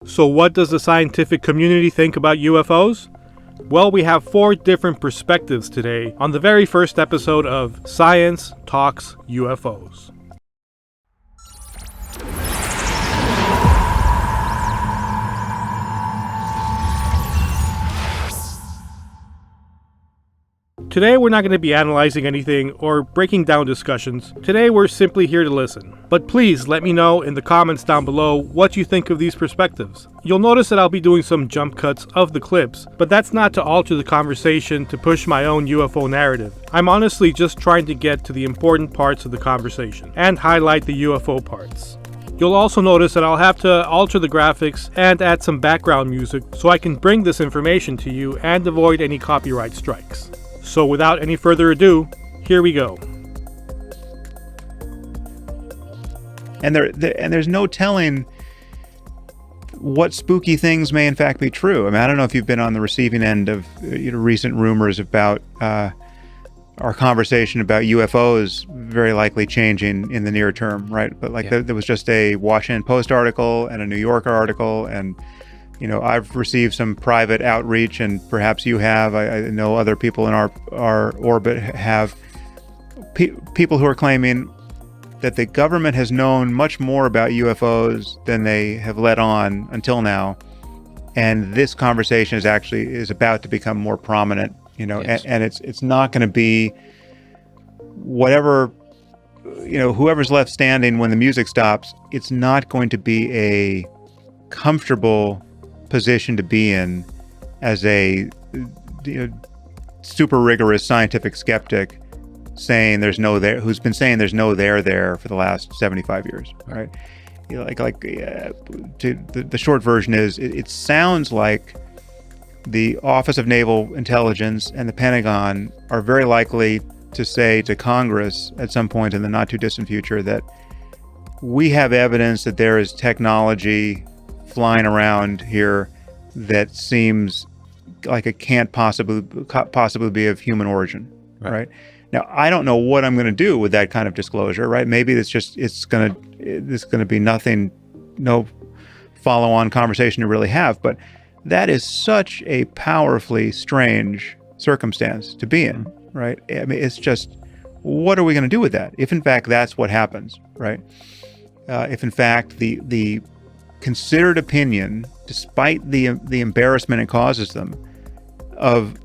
So what does the scientific community think about UFOs? Well, we have 4 different perspectives today on the very first episode of Science Talks UFOs. Today we're not going to be analyzing anything or breaking down discussions. Today we're simply here to listen. But please let me know in the comments down below what you think of these perspectives. You'll notice that I'll be doing some jump cuts of the clips, but that's not to alter the conversation to push my own UFO narrative. I'm honestly just trying to get to the important parts of the conversation and highlight the UFO parts. You'll also notice that I'll have to alter the graphics and add some background music so I can bring this information to you and avoid any copyright strikes. So without any further ado, here we go. And there's no telling what spooky things may in fact be true. I mean, I don't know if you've been on the receiving end of recent rumors about our conversation about UFOs very likely changing in the near term, right? But there was just a Washington Post article and a New Yorker article, and I've received some private outreach, and perhaps you have. I know other people in our orbit have. People who are claiming that the government has known much more about UFOs than they have let on until now, and this conversation is about to become more prominent. Yes. And it's not going to be whatever whoever's left standing when the music stops. It's not going to be a comfortable position to be in as a super rigorous scientific skeptic saying who's been saying there's no there for the last 75 years, right? The short version is it sounds like the Office of Naval Intelligence and the Pentagon are very likely to say to Congress at some point in the not too distant future that we have evidence that there is technology flying around here that seems like it can't possibly be of human origin, right? Now, I don't know what I'm going to do with that kind of disclosure, right? Maybe it's going to be nothing, no follow-on conversation to really have, but that is such a powerfully strange circumstance to be in, right? I mean, it's just, what are we going to do with that? If in fact that's what happens, right? If in fact the considered opinion, despite the embarrassment it causes them, of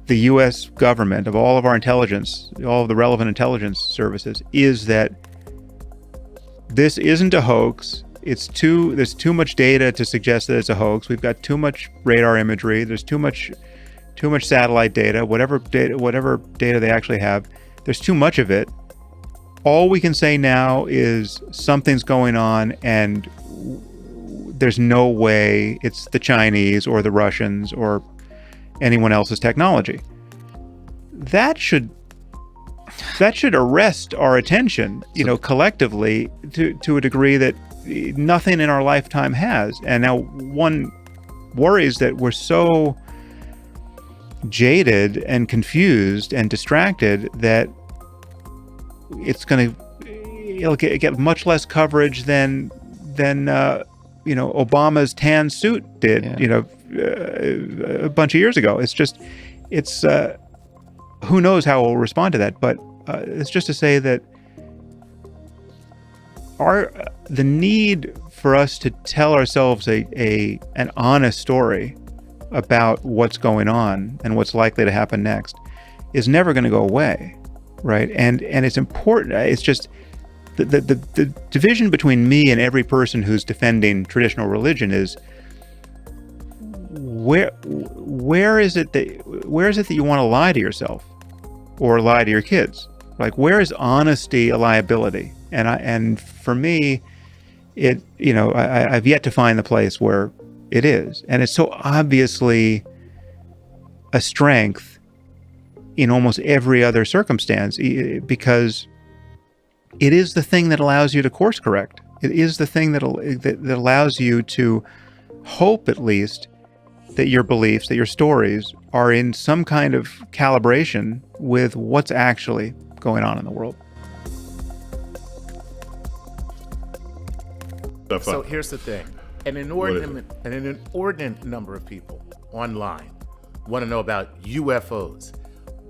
the U.S. government, of all of our intelligence, all of the relevant intelligence services, is that this isn't a hoax. There's too much data to suggest that it's a hoax. We've got too much radar imagery. There's too much satellite data, whatever data they actually have. There's too much of it. All we can say now is something's going on, and there's no way it's the Chinese or the Russians or anyone else's technology. That should arrest our attention, collectively to a degree that nothing in our lifetime has. And now one worries that we're so jaded and confused and distracted that it'll get much less coverage than Obama's tan suit did, a bunch of years ago. It's who knows how we'll respond to that, but it's just to say that the need for us to tell ourselves an honest story about what's going on and what's likely to happen next is never going to go away, right? And it's important. It's just the division between me and every person who's defending traditional religion is where is it that you want to lie to yourself or lie to your kids? Like, where is honesty a liability? And for me, I've yet to find the place where it is, and it's so obviously a strength in almost every other circumstance, because it is the thing that allows you to course correct. It is the thing that allows you to hope, at least, that your beliefs, that your stories are in some kind of calibration with what's actually going on in the world. So here's the thing. an inordinate number of people online want to know about UFOs,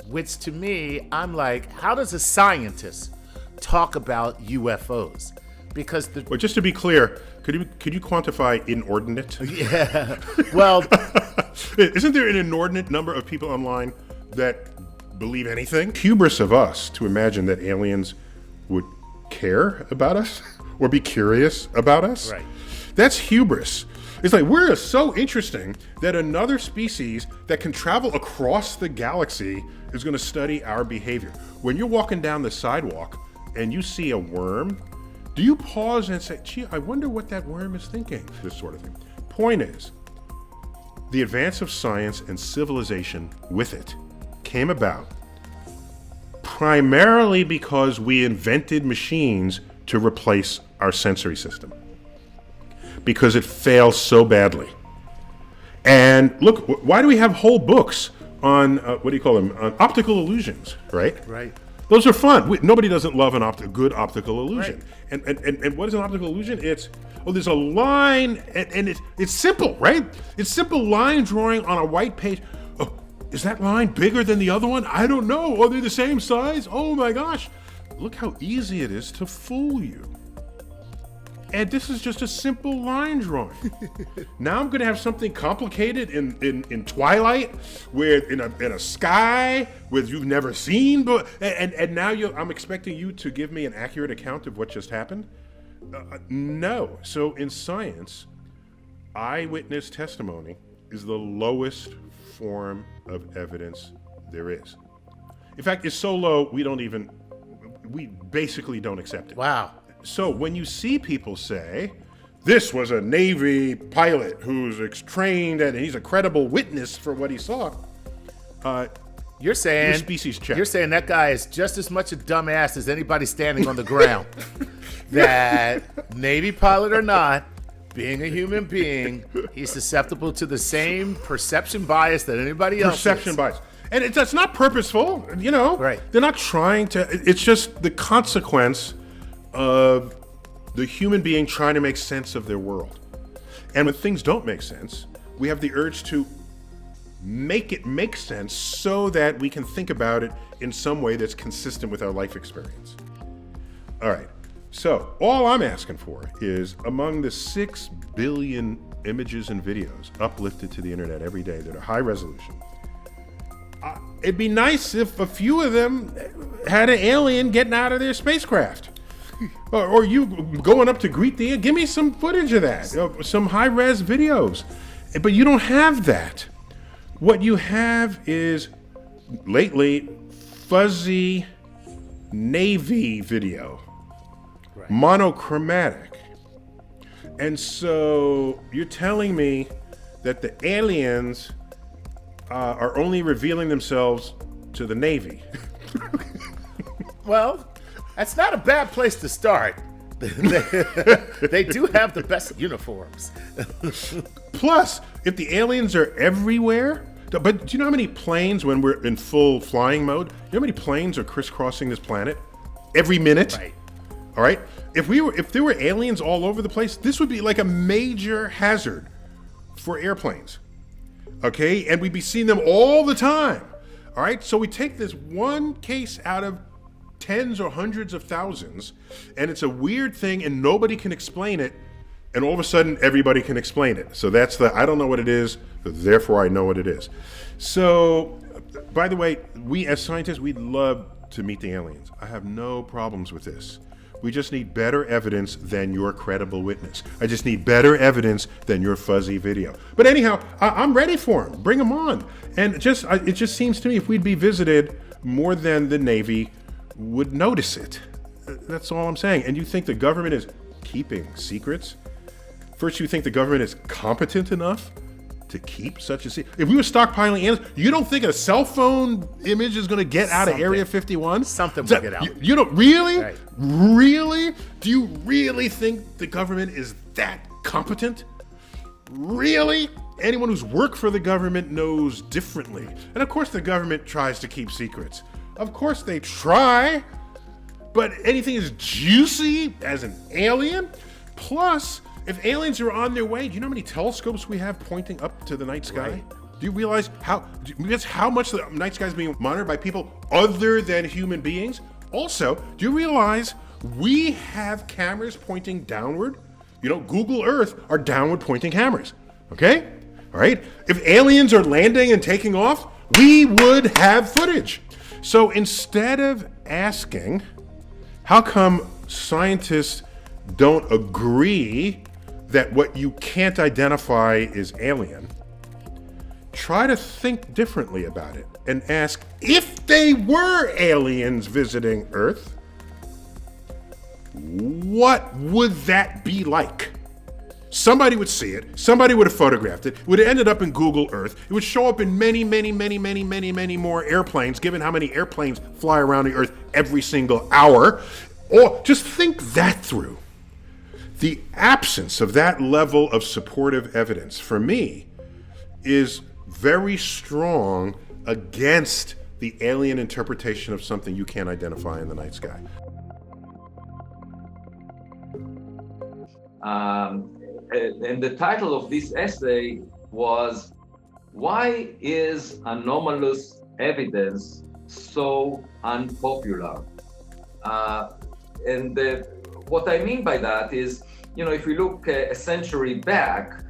which to me, I'm like, how does a scientist talk about UFOs? Because Well, just to be clear, could you quantify inordinate? Yeah, well, Isn't there an inordinate number of people online that believe anything? Hubris of us to imagine that aliens would care about us or be curious about us. Right. That's hubris. It's like we're so interesting that another species that can travel across the galaxy is going to study our behavior. When you're walking down the sidewalk and you see a worm, do you pause and say, gee, I wonder what that worm is thinking? This sort of thing. Point is, the advance of science and civilization with it came about primarily because we invented machines to replace our sensory system, because it fails so badly. And look, why do we have whole books on, what do you call them, on optical illusions, right? right. Those are fun. Nobody doesn't love a good optical illusion. Right. And what is an optical illusion? It's, there's a line, and it's simple, right? It's simple line drawing on a white page. Oh, is that line bigger than the other one? I don't know. Are they the same size? Oh my gosh. Look how easy it is to fool you. And this is just a simple line drawing. Now I'm going to have something complicated in Twilight, where in a sky where you've never seen, but and now I'm expecting you to give me an accurate account of what just happened. No. So in science, eyewitness testimony is the lowest form of evidence there is. In fact, it's so low we basically don't accept it. Wow. So when you see people say, this was a Navy pilot who's trained and he's a credible witness for what he saw, you're saying your species check. You're saying that guy is just as much a dumbass as anybody standing on the ground. That Navy pilot or not, being a human being, he's susceptible to the same perception bias that anybody else Perception is. bias. And that's not purposeful, Right. They're not trying to, it's just the consequence of the human being trying to make sense of their world. And when things don't make sense, we have the urge to make it make sense so that we can think about it in some way that's consistent with our life experience. All right. So all I'm asking for is, among the 6 billion images and videos uplifted to the internet every day that are high resolution, it'd be nice if a few of them had an alien getting out of their spacecraft. Or you going up to greet the, give me some footage of that, some high-res videos. But you don't have that. What you have is, lately, fuzzy Navy video, right. Monochromatic. And so you're telling me that the aliens are only revealing themselves to the Navy. Well, that's not a bad place to start. They do have the best uniforms. Plus, if the aliens are everywhere, but do you know how many planes, when we're in full flying mode, you know how many planes are crisscrossing this planet every minute? Right. All right. If there were aliens all over the place, this would be like a major hazard for airplanes. Okay, and we'd be seeing them all the time. All right. So we take this one case out of tens or hundreds of thousands, and it's a weird thing, and nobody can explain it. And all of a sudden, everybody can explain it. So that's I don't know what it is, therefore I know what it is. So, by the way, we as scientists, we'd love to meet the aliens. I have no problems with this. We just need better evidence than your credible witness. I just need better evidence than your fuzzy video. But anyhow, I'm ready for them. Bring them on. And it just seems to me if we'd be visited more than the Navy would notice it. That's all I'm saying. And you think the government is keeping secrets? First, you think the government is competent enough to keep such a secret? If we were stockpiling aliens, you don't think a cell phone image is going to get out of Area 51? Something will get out. You don't really? Right. Really? Do you really think the government is that competent? Really? Anyone who's worked for the government knows differently. And of course the government tries to keep secrets. Of course they try, but anything as juicy as an alien? Plus, If aliens are on their way, do you know how many telescopes we have pointing up to the night sky? Right. Do you realize how much the night sky is being monitored by people other than human beings? Also, do you realize we have cameras pointing downward? You know, Google Earth are downward pointing cameras. Okay? All right? If aliens are landing and taking off, we would have footage. So instead of asking, how come scientists don't agree that what you can't identify is alien, try to think differently about it and ask, if they were aliens visiting Earth, what would that be like? Somebody would see it, somebody would have photographed it, it would have ended up in Google Earth, it would show up in many more airplanes, given how many airplanes fly around the Earth every single hour. Or just think that through. The absence of that level of supportive evidence, for me, is very strong against the alien interpretation of something you can't identify in the night sky. And the title of this essay was, "Why is anomalous evidence so unpopular?" What I mean by that is, if we look a century back,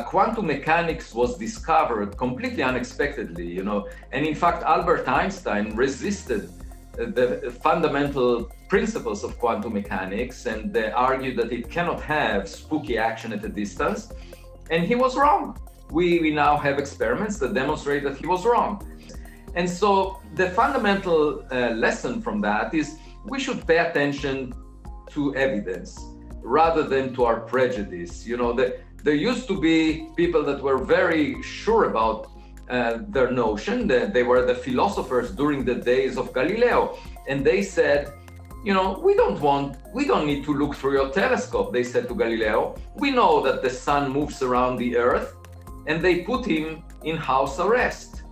quantum mechanics was discovered completely unexpectedly, and in fact, Albert Einstein resisted the fundamental principles of quantum mechanics and argued that it cannot have spooky action at a distance, and he was wrong. We now have experiments that demonstrate that he was wrong. And so the fundamental lesson from that is we should pay attention to evidence rather than to our prejudice. There used to be people that were very sure about their notion. They were the philosophers during the days of Galileo, and they said, we don't need to look through your telescope, they said to Galileo. We know that the sun moves around the earth, and they put him in house arrest.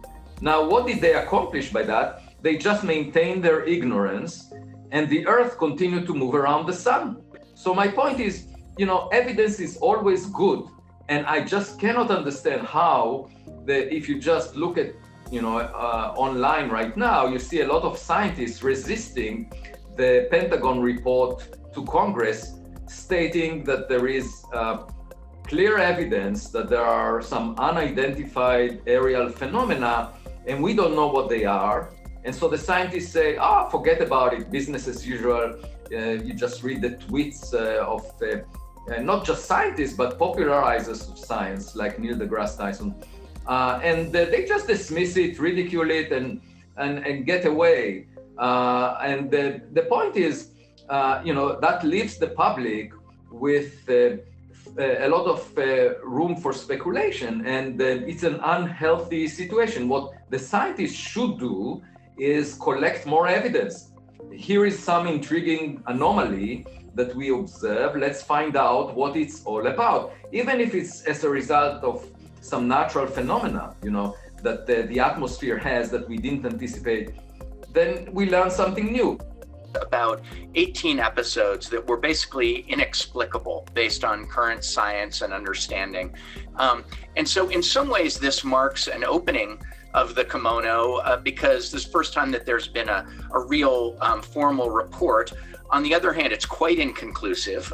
Now, what did they accomplish by that? They just maintained their ignorance, and the earth continued to move around the sun. So my point is, evidence is always good, and I just cannot understand how if you just look at, online right now, you see a lot of scientists resisting the Pentagon report to Congress stating that there is clear evidence that there are some unidentified aerial phenomena, and we don't know what they are. And so the scientists say, forget about it, business as usual. You just read the tweets of not just scientists, but popularizers of science like Neil deGrasse Tyson. And they just dismiss it, ridicule it, and get away. And the point is, that leaves the public with a lot of room for speculation, and it's an unhealthy situation. What the scientists should do is collect more evidence. Here is some intriguing anomaly that we observe. Let's find out what it's all about. Even if it's as a result of some natural phenomena, that the atmosphere has that we didn't anticipate, then we learn something new. About 18 episodes that were basically inexplicable based on current science and understanding. And so in some ways, this marks an opening of the kimono because this is the first time that there's been a real formal report. On the other hand, it's quite inconclusive.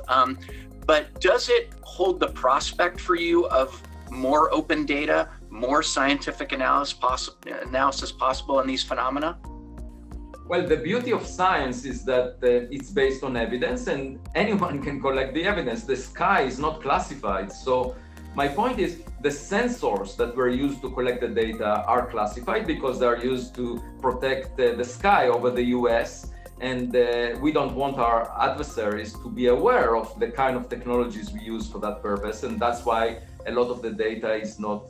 But does it hold the prospect for you of more open data, more scientific analysis possible in these phenomena? Well, the beauty of science is that it's based on evidence, and anyone can collect the evidence. The sky is not classified. So my point is the sensors that were used to collect the data are classified because they're used to protect the sky over the US. And we don't want our adversaries to be aware of the kind of technologies we use for that purpose. And that's why a lot of the data is not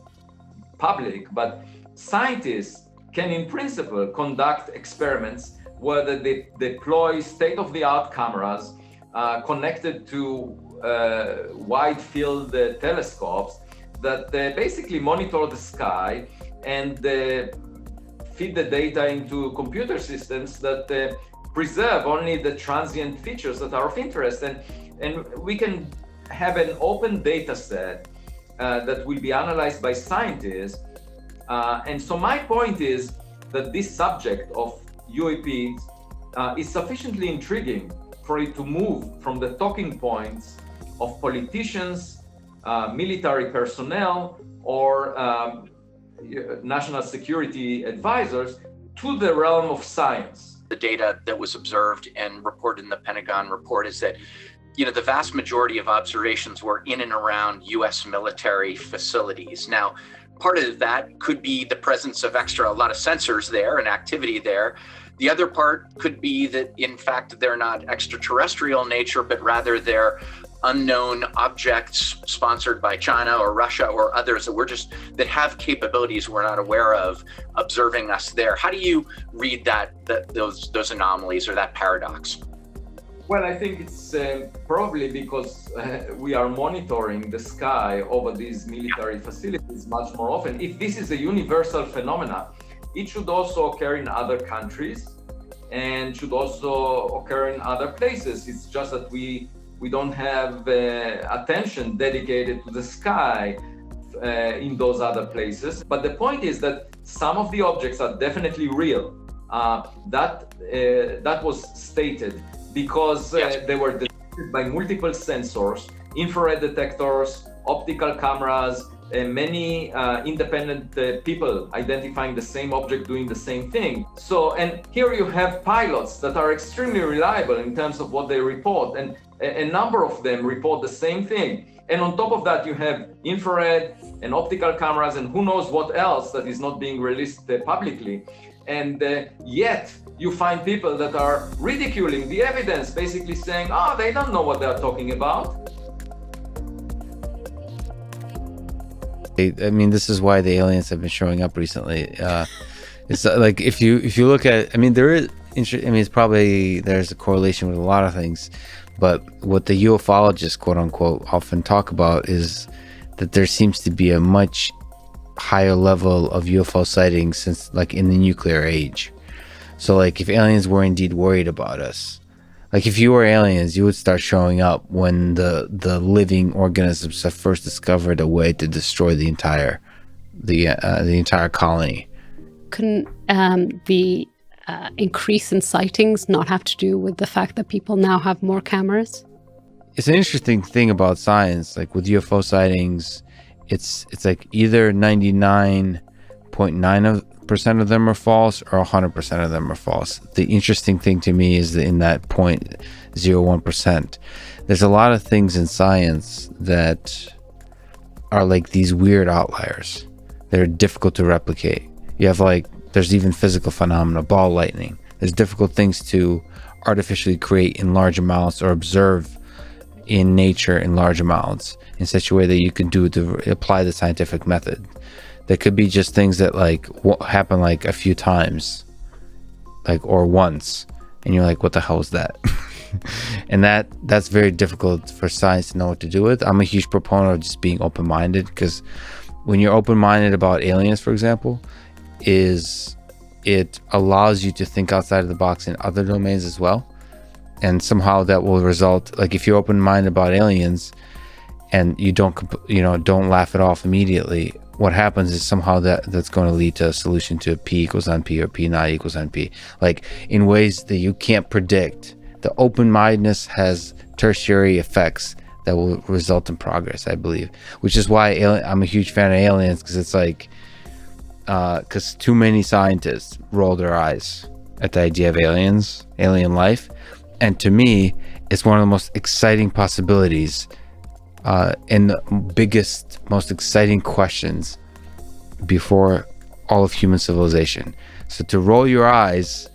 public. But scientists can, in principle, conduct experiments where they deploy state-of-the-art cameras connected to wide field telescopes that basically monitor the sky and feed the data into computer systems that preserve only the transient features that are of interest. And we can have an open data set that will be analyzed by scientists. And so my point is that this subject of UAPs is sufficiently intriguing for it to move from the talking points of politicians, military personnel, or national security advisors to the realm of science. The data that was observed and reported in the Pentagon report is that, the vast majority of observations were in and around U.S. military facilities. Now, part of that could be the presence of a lot of sensors there and activity there. The other part could be that, in fact, they're not extraterrestrial in nature, but rather they're unknown objects sponsored by China or Russia or others that have capabilities we're not aware of observing us there. How do you read those anomalies or that paradox? Well, I think it's probably because we are monitoring the sky over these military facilities much more often. If this is a universal phenomena, it should also occur in other countries and should also occur in other places. It's just that we don't have attention dedicated to the sky in those other places. But the point is that some of the objects are definitely real. That was stated because they were detected by multiple sensors, infrared detectors, optical cameras, many independent people identifying the same object doing the same thing. So, and here you have pilots that are extremely reliable in terms of what they report, and a number of them report the same thing. And on top of that, you have infrared and optical cameras and who knows what else that is not being released publicly. And yet you find people that are ridiculing the evidence, basically saying, they don't know what they're talking about. I mean, this is why the aliens have been showing up recently. It's like if you look at, it's probably there's a correlation with a lot of things, but what the ufologists, quote unquote, often talk about is that there seems to be a much higher level of UFO sightings since, like, in the nuclear age. So, like, if aliens were indeed worried about us, like, if you were aliens, you would start showing up when the living organisms have first discovered a way to destroy the entire colony. Couldn't the increase in sightings not have to do with the fact that people now have more cameras? It's an interesting thing about science. Like with UFO sightings, it's like either 99.9% of them are false or 100% of them are false. The interesting thing to me is that in that 0.01%, there's a lot of things in science that are like these weird outliers. They're difficult to replicate. You have there's even physical phenomena, ball lightning. There's difficult things to artificially create in large amounts or observe in nature in large amounts in such a way that you can apply the scientific method. There could be just things that happen a few times, or once, and you're like, what the hell is that? And that's very difficult for science to know what to do with. I'm a huge proponent of just being open-minded, because when you're open-minded about aliens, for example, it allows you to think outside of the box in other domains as well. And somehow that will result, if you're open-minded about aliens and you don't laugh it off immediately, what happens is somehow that's going to lead to a solution to P equals NP or P not equals NP, in ways that you can't predict. The open-mindedness has tertiary effects that will result in progress, I believe, which is why I'm a huge fan of aliens, because it's because too many scientists roll their eyes at the idea of aliens, alien life. And to me, it's one of the most exciting possibilities and the biggest, most exciting questions before all of human civilization. So to roll your eyes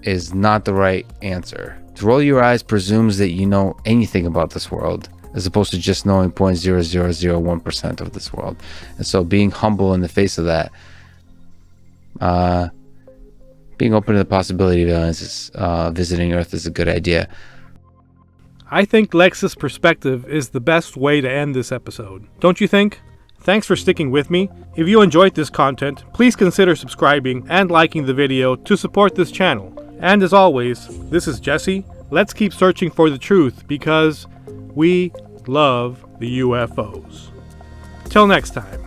is not the right answer. To roll your eyes presumes that you know anything about this world, as opposed to just knowing 0.0001% of this world. And so being humble in the face of that, being open to the possibility of aliens visiting Earth is a good idea. I think Lex's perspective is the best way to end this episode. Don't you think? Thanks for sticking with me. If you enjoyed this content, please consider subscribing and liking the video to support this channel. And as always, this is Jesse. Let's keep searching for the truth, because we love the UFOs. Till next time.